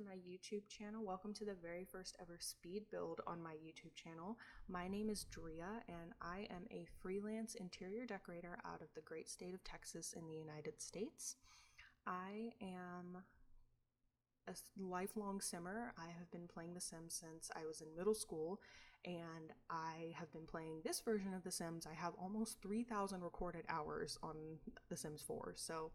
my YouTube channel. Welcome to the very first ever speed build on my YouTube channel. My name is Drea and I am a freelance interior decorator out of the great state of Texas in the United States. I am a lifelong simmer. I have been playing The Sims since I was in middle school, and I have been playing this version of The Sims. I have almost 3,000 recorded hours on The Sims 4, so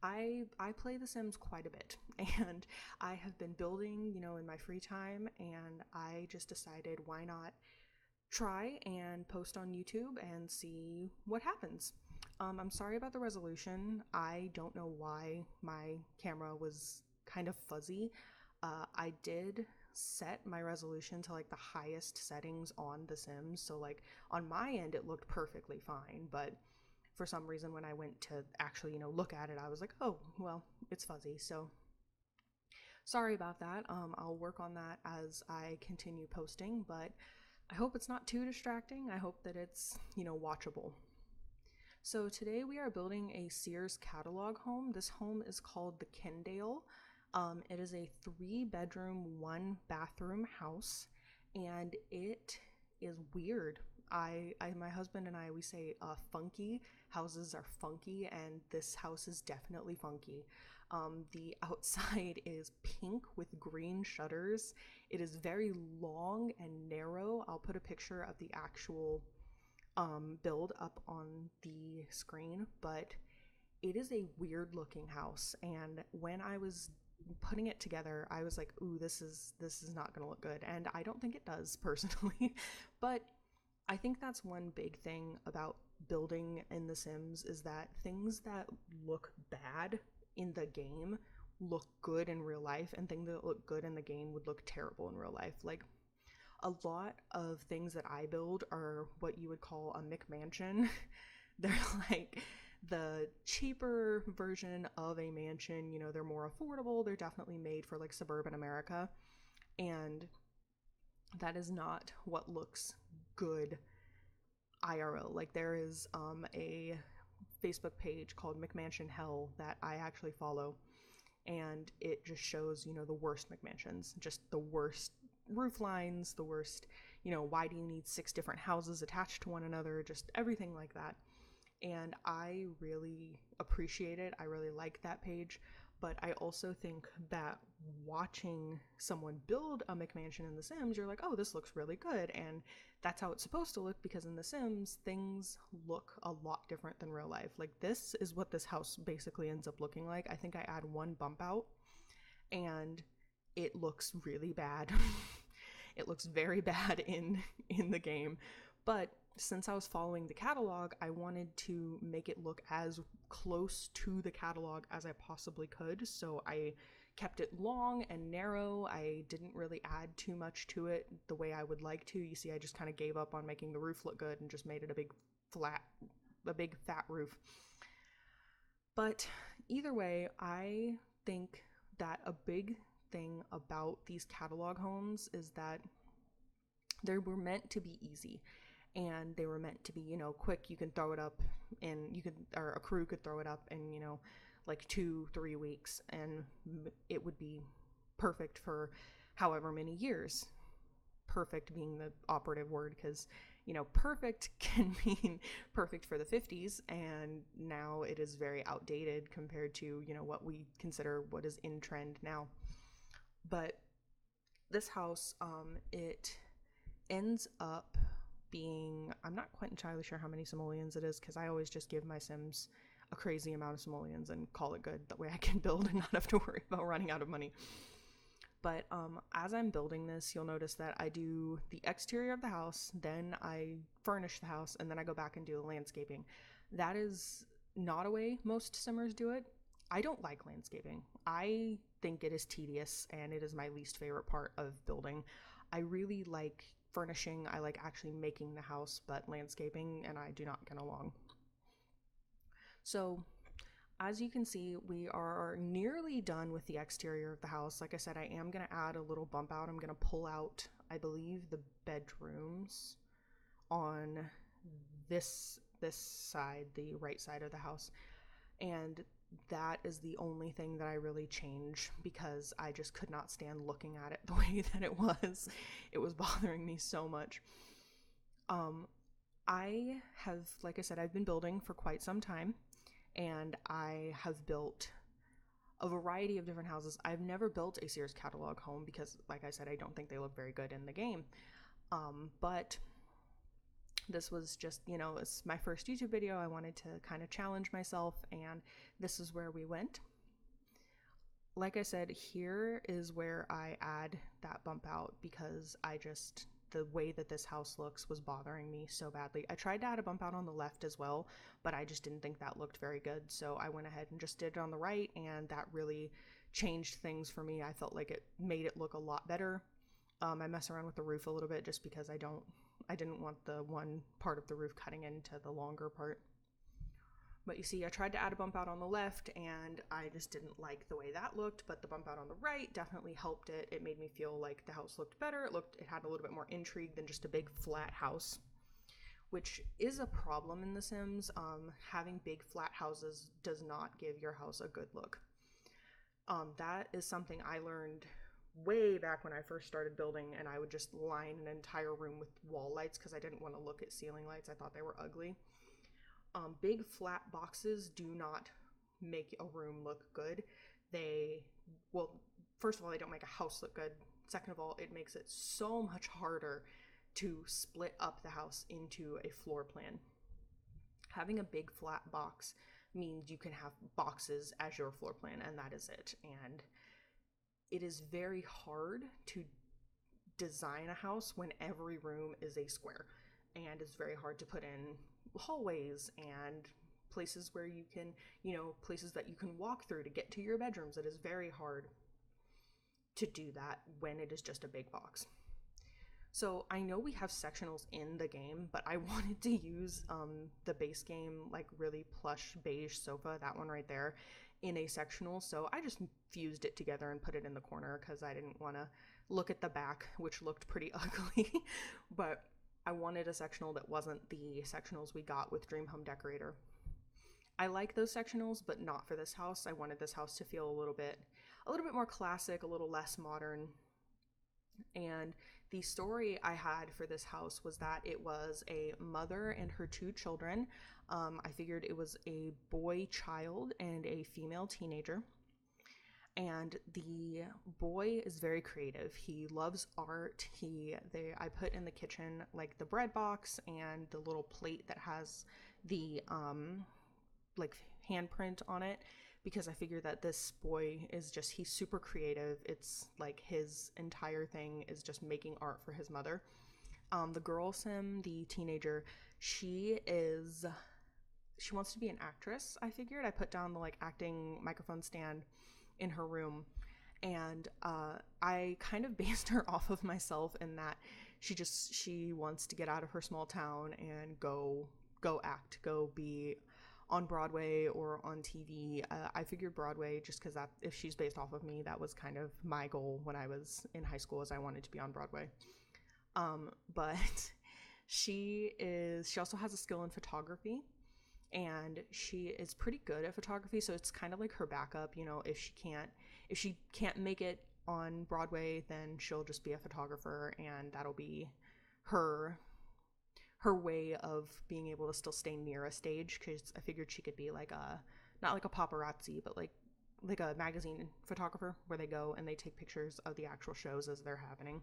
I play The Sims quite a bit, and I have been building, in my free time, and I just decided why not try and post on YouTube and see what happens. I'm sorry about the resolution. I don't know why my camera was kind of fuzzy. I did set my resolution to like the highest settings on The Sims, so like on my end it looked perfectly fine, but for some reason when I went to actually look at it, I was like, oh well, it's fuzzy. So sorry about that. I'll work on that as I continue posting, but I hope it's not too distracting. I hope that it's watchable. So today we are building a Sears catalog home. This home is called the Kendale. It is a 3-bedroom, 1-bathroom house, and it is weird. My husband and I, we say funky. Houses are funky, and this house is definitely funky. The outside is pink with green shutters. It is very long and narrow. I'll put a picture of the actual build up on the screen, but it is a weird looking house, and when I was putting it together I was like, ooh, this is not gonna look good, and I don't think it does personally. But I think that's one big thing about building in The Sims, is that things that look bad in the game look good in real life, and things that look good in the game would look terrible in real life. Like, a lot of things that I build are what you would call a McMansion. They're like the cheaper version of a mansion. They're more affordable. They're definitely made for like suburban America. And that is not what looks good IRL. Like, there is a Facebook page called McMansion Hell that I actually follow, and it just shows the worst McMansions, just the worst roof lines, the worst, why do you need 6 different houses attached to one another, just everything like that. And I really appreciate it. I really like that page, but I also think that watching someone build a McMansion in The Sims, you're like, oh, this looks really good, and that's how it's supposed to look, because in The Sims things look a lot different than real life. Like, this is what this house basically ends up looking like. I think I add one bump out and it looks really bad. It looks very bad in the game, but since I was following the catalog, I wanted to make it look as close to the catalog as I possibly could. So I kept it long and narrow. I didn't really add too much to it the way I would like to. You see, I just kind of gave up on making the roof look good and just made it a big fat roof. But either way, I think that a big thing about these catalog homes is that they were meant to be easy, and they were meant to be, quick. You can throw it up and or a crew could throw it up in, like 2-3 weeks, and it would be perfect for however many years. Perfect being the operative word, because, perfect can mean perfect for the 50s, and now it is very outdated compared to, what we consider what is in trend now. But this house, it ends up being, I'm not quite entirely sure how many simoleons it is, because I always just give my Sims a crazy amount of simoleons and call it good. That way I can build and not have to worry about running out of money. But as I'm building this, you'll notice that I do the exterior of the house, then I furnish the house, and then I go back and do the landscaping. That is not a way most simmers do it. I don't like landscaping. I think it is tedious, and it is my least favorite part of building. I really like furnishing. I like actually making the house, but landscaping and I do not get along. So as you can see, we are nearly done with the exterior of the house. Like I said, I am going to add a little bump out. I'm going to pull out, I believe, the bedrooms on this side, the right side of the house. And that is the only thing that I really change, because I just could not stand looking at it the way that it was. It was bothering me so much. I have, like I said, I've been building for quite some time, and I have built a variety of different houses. I've never built a Sears catalog home because, like I said, I don't think they look very good in the game. But this was just, it's my first YouTube video. I wanted to kind of challenge myself, and this is where we went. Like I said, here is where I add that bump out, because the way that this house looks was bothering me so badly. I tried to add a bump out on the left as well, but I just didn't think that looked very good. So I went ahead and just did it on the right, and that really changed things for me. I felt like it made it look a lot better. I mess around with the roof a little bit just because I didn't want the one part of the roof cutting into the longer part. But you see, I tried to add a bump out on the left, and I just didn't like the way that looked, but the bump out on the right definitely helped it. It made me feel like the house looked better. It had a little bit more intrigue than just a big flat house, which is a problem in The Sims. Having big flat houses does not give your house a good look. That is something I learned way back when I first started building, and I would just line an entire room with wall lights because I didn't want to look at ceiling lights. I thought they were ugly. Big flat boxes do not make a room look good. First of all, they don't make a house look good. Second of all, it makes it so much harder to split up the house into a floor plan. Having a big flat box means you can have boxes as your floor plan, and that is it. And it is very hard to design a house when every room is a square, and it's very hard to put in hallways and places where you can, places that you can walk through to get to your bedrooms. It is very hard to do that when it is just a big box. So I know we have sectionals in the game, but I wanted to use the base game, like really plush beige sofa, that one right there, in a sectional. So I just fused it together and put it in the corner because I didn't want to look at the back, which looked pretty ugly. But I wanted a sectional that wasn't the sectionals we got with Dream Home Decorator. I like those sectionals, but not for this house. I wanted this house to feel a little bit more classic, a little less modern. And the story I had for this house was that it was a mother and her two children. I figured it was a boy child and a female teenager. And the boy is very creative. He loves art. I put in the kitchen like the bread box and the little plate that has the like handprint on it, because I figure that this boy he's super creative. It's like his entire thing is just making art for his mother. The girl sim, the teenager, she wants to be an actress. I figured I put down the like acting microphone stand in her room, and I kind of based her off of myself in that she wants to get out of her small town and go be on Broadway or on TV. I figured Broadway just because that, if she's based off of me, that was kind of my goal when I was in high school, as I wanted to be on Broadway. But she also has a skill in photography, and she is pretty good at photography, so it's kind of like her backup. If she can't make it on Broadway, then she'll just be a photographer, and that'll be her way of being able to still stay near a stage, because I figured she could be like not like a paparazzi, but like a magazine photographer, where they go and they take pictures of the actual shows as they're happening.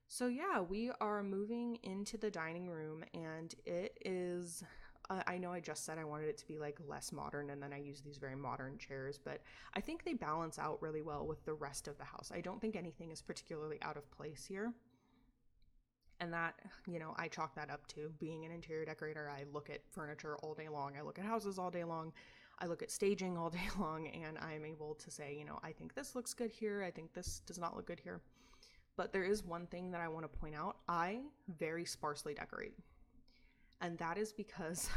So yeah, we are moving into the dining room, and it is I know I just said I wanted it to be like less modern, and then I use these very modern chairs, but I think they balance out really well with the rest of the house. I don't think anything is particularly out of place here. And that, I chalk that up to being an interior decorator. I look at furniture all day long. I look at houses all day long. I look at staging all day long, and I'm able to say, I think this looks good here. I think this does not look good here. But there is one thing that I want to point out. I very sparsely decorate. And that is because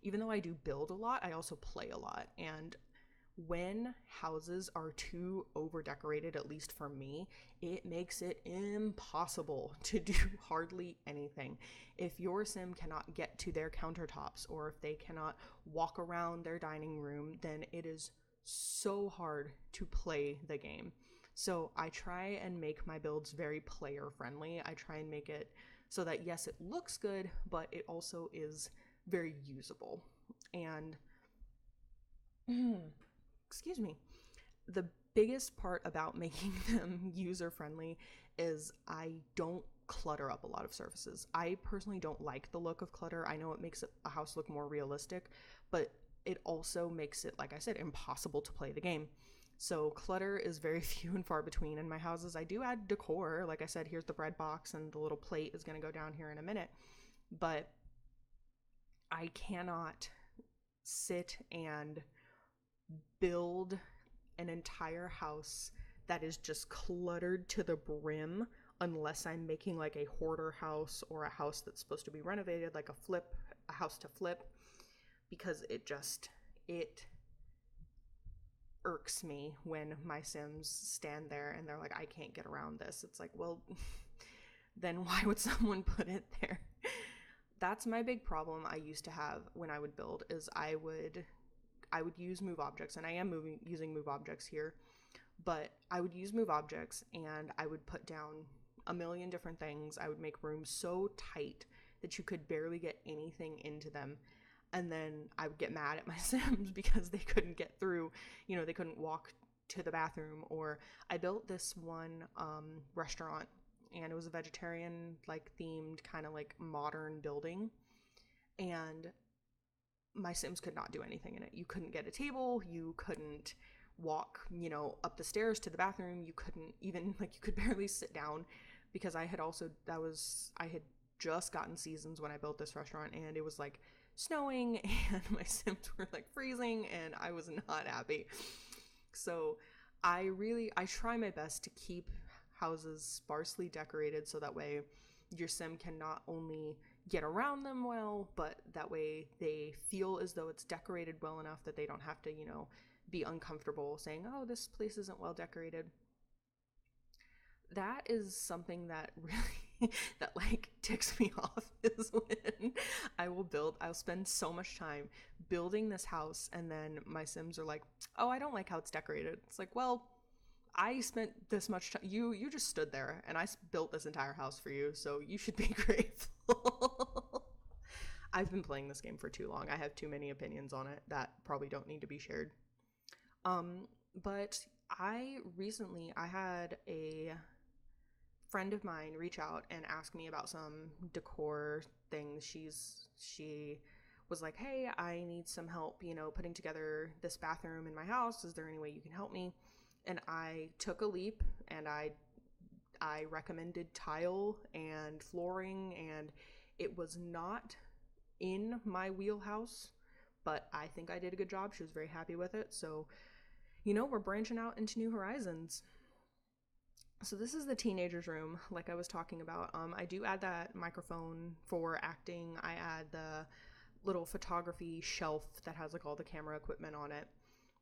even though I do build a lot, I also play a lot. And When houses are too over decorated, at least for me, it makes it impossible to do hardly anything. If your sim cannot get to their countertops, or if they cannot walk around their dining room, then it is so hard to play the game. So I try and make my builds very player friendly. I try and make it so that yes, it looks good, but it also is very usable. And excuse me, the biggest part about making them user friendly is I don't clutter up a lot of surfaces. I personally don't like the look of clutter. I know it makes a house look more realistic, but it also makes it, like I said, impossible to play the game. So clutter is very few and far between in my houses. I do add decor. Like I said, here's the bread box and the little plate is going to go down here in a minute. But I cannot sit and build an entire house that is just cluttered to the brim unless I'm making like a hoarder house or a house that's supposed to be renovated, like a house to flip, because it irks me when my Sims stand there and they're like, I can't get around this. It's like, well, then why would someone put it there? That's my big problem I used to have when I would build, is I would use move objects, and I am using move objects here, but I would use move objects and I would put down a million different things. I would make rooms so tight that you could barely get anything into them. And then I would get mad at my Sims because they couldn't get through, they couldn't walk to the bathroom. Or I built this one restaurant, and it was a vegetarian like themed kind of like modern building, and my Sims could not do anything in it. You couldn't get a table, you couldn't walk, up the stairs to the bathroom, you couldn't even, you could barely sit down, because I had just gotten seasons when I built this restaurant, and it was like snowing and my Sims were like freezing and I was not happy. So I try my best to keep houses sparsely decorated, so that way your Sim can not only get around them well, but that way they feel as though it's decorated well enough that they don't have to, be uncomfortable saying, oh, this place isn't well decorated. That is something that really that ticks me off, is when I'll spend so much time building this house, and then my Sims are like, oh, I don't like how it's decorated. It's like, well, I spent this much time, you just stood there and I built this entire house for you, so you should be grateful. I've been playing this game for too long. I have too many opinions on it that probably don't need to be shared. But I had a friend of mine reach out and ask me about some decor things. She was like, hey, I need some help, putting together this bathroom in my house. Is there any way you can help me? And I took a leap, and I recommended tile and flooring, and it was not in my wheelhouse, but I think I did a good job. She was very happy with it. So, we're branching out into new horizons. So this is the teenager's room, like I was talking about. I do add that microphone for acting. I add the little photography shelf that has all the camera equipment on it.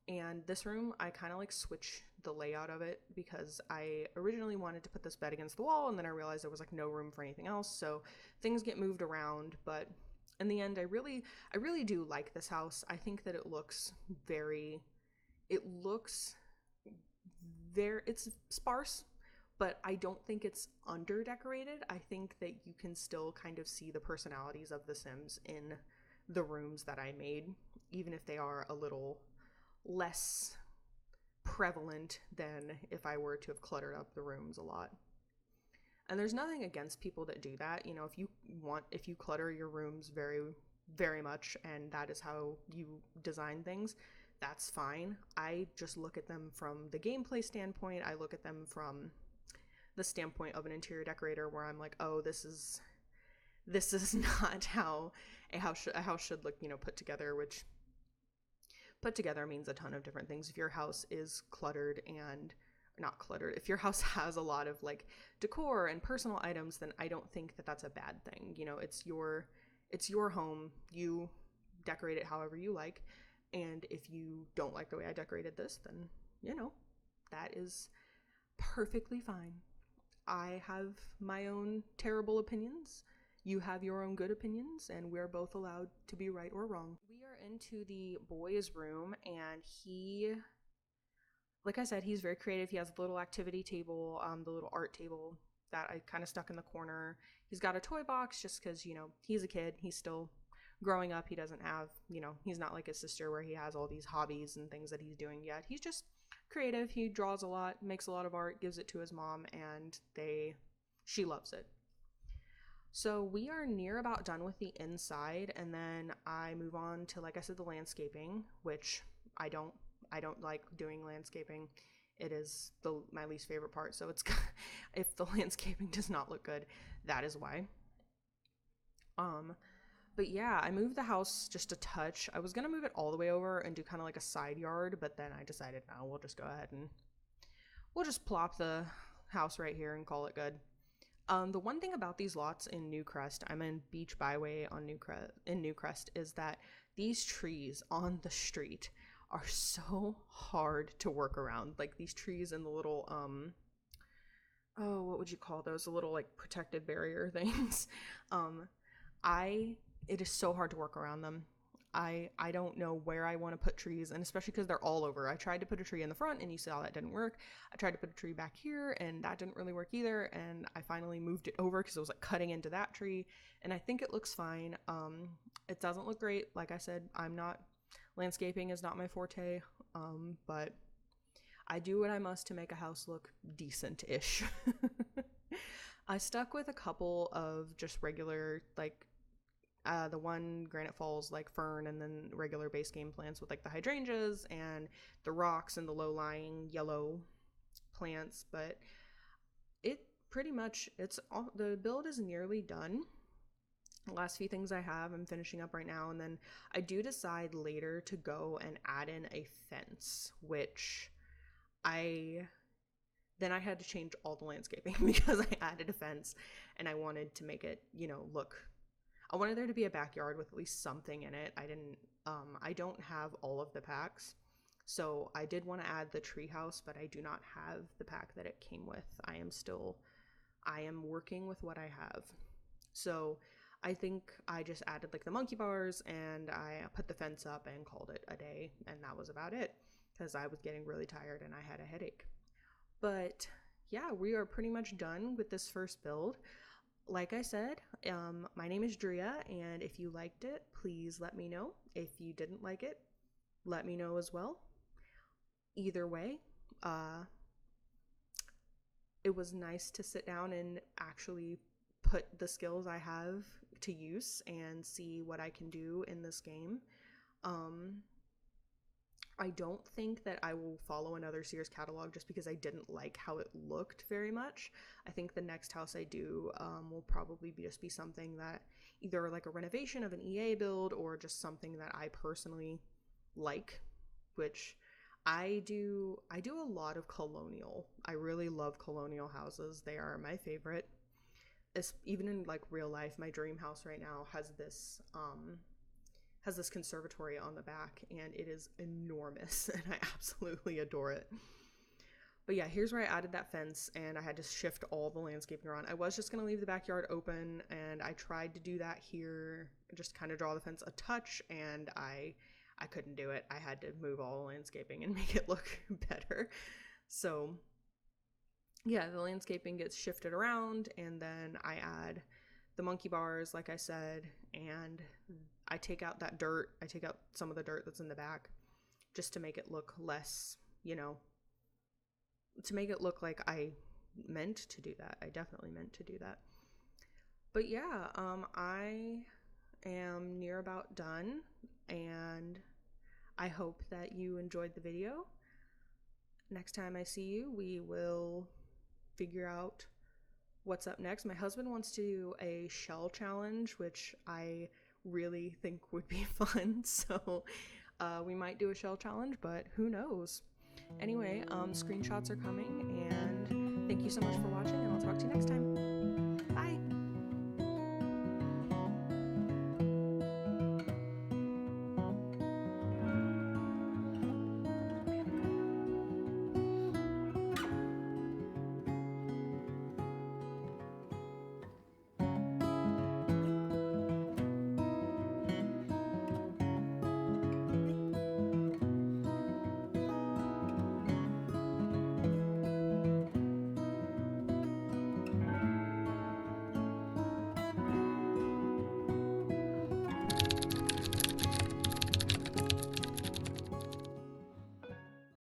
And this room, I kind of switch the layout of it, because I originally wanted to put this bed against the wall, and then I realized there was no room for anything else. So things get moved around, but in the end, I really do like this house. I think that it looks it's sparse, but I don't think it's under decorated. I think that you can still kind of see the personalities of the Sims in the rooms that I made, even if they are a little less prevalent than if I were to have cluttered up the rooms a lot. And there's nothing against people that do that. If you clutter your rooms very, very much, and that is how you design things, that's fine. I just look at them from the gameplay standpoint. I look at them from the standpoint of an interior decorator, where I'm like, oh, this is not how a house should look, put together, which put together means a ton of different things. If your house is cluttered and not cluttered, if your house has a lot of decor and personal items, then I don't think that that's a bad thing. It's your home. You decorate it however you like. And if you don't like the way I decorated this, then, you know, that is perfectly fine. I have my own terrible opinions. You have your own good opinions, and we're both allowed to be right or wrong. We are into the boys' room, and he, like I said, he's very creative. He has a little activity table, the little art table that I kind of stuck in the corner. He's got a toy box just because, you know, he's a kid. He's still growing up. He doesn't have, you know, he's not like his sister where he has all these hobbies and things that he's doing yet. He's just creative. He draws a lot, makes a lot of art, gives it to his mom, and she loves it. So we are near about done with the inside, and then I move on to, like I said, the landscaping, which I don't like doing landscaping. It is my least favorite part. So it's if the landscaping does not look good, that is why. But yeah, I moved the house just a touch. I was gonna move it all the way over and do kind of like a side yard, but then I decided, no, we'll just go ahead and we'll just plop the house right here and call it good. The one thing about these lots in Newcrest, I'm in Beech Byway on Newcrest, is that these trees on the street are so hard to work around. Like these trees and the little, what would you call those? The little like protective barrier things. It is so hard to work around them. I don't know where I want to put trees, and especially because they're all over. I tried to put a tree in the front and you saw that didn't work. I tried to put a tree back here and that didn't really work either, and I finally moved it over because it was like cutting into that tree, and I think it looks fine. It doesn't look great. Like I said, landscaping is not my forte, but I do what I must to make a house look decent-ish. I stuck with a couple of just regular, like, the one Granite Falls like fern, and then regular base game plants with like the hydrangeas and the rocks and the low-lying yellow plants. But it pretty much, the build is nearly done. The last few things I'm finishing up right now, and then I do decide later to go and add in a fence, which then I had to change all the landscaping because I added a fence and I wanted to make it, you know, I wanted there to be a backyard with at least something in it. I don't have all of the packs, so I did want to add the treehouse, but I do not have the pack that it came with. I am working with what I have. So I think I just added like the monkey bars, and I put the fence up and called it a day, and that was about it because I was getting really tired and I had a headache. But yeah, we are pretty much done with this first build. Like I said, my name is Drea, and if you liked it, please let me know. If you didn't like it, let me know as well. Either way, it was nice to sit down and actually put the skills I have to use and see what I can do in this game. I don't think that I will follow another Sears catalog just because I didn't like how it looked very much. I think the next house I do will probably just be something that either like a renovation of an EA build or just something that I personally like, which I do a lot of colonial. I really love colonial houses. They are my favorite. Even in like real life, my dream house right now has this conservatory on the back, and it is enormous and I absolutely adore it. But yeah, here's where I added that fence, and I had to shift all the landscaping around. I was just going to leave the backyard open, and I tried to do that here, just kind of draw the fence a touch, and I couldn't do it. I had to move all the landscaping and make it look better. So yeah, the landscaping gets shifted around, and then I add the monkey bars, like I said, and I take out that dirt. I take out some of the dirt that's in the back just to make it look less, you know, to make it look like I meant to do that. I definitely meant to do that. But yeah, I am near about done, and I hope that you enjoyed the video. Next time I see you, we will figure out what's up next. My husband wants to do a shell challenge, which I really think would be fun. So we might do a shell challenge, but who knows? Anyway, screenshots are coming, and thank you so much for watching, and I'll talk to you next time.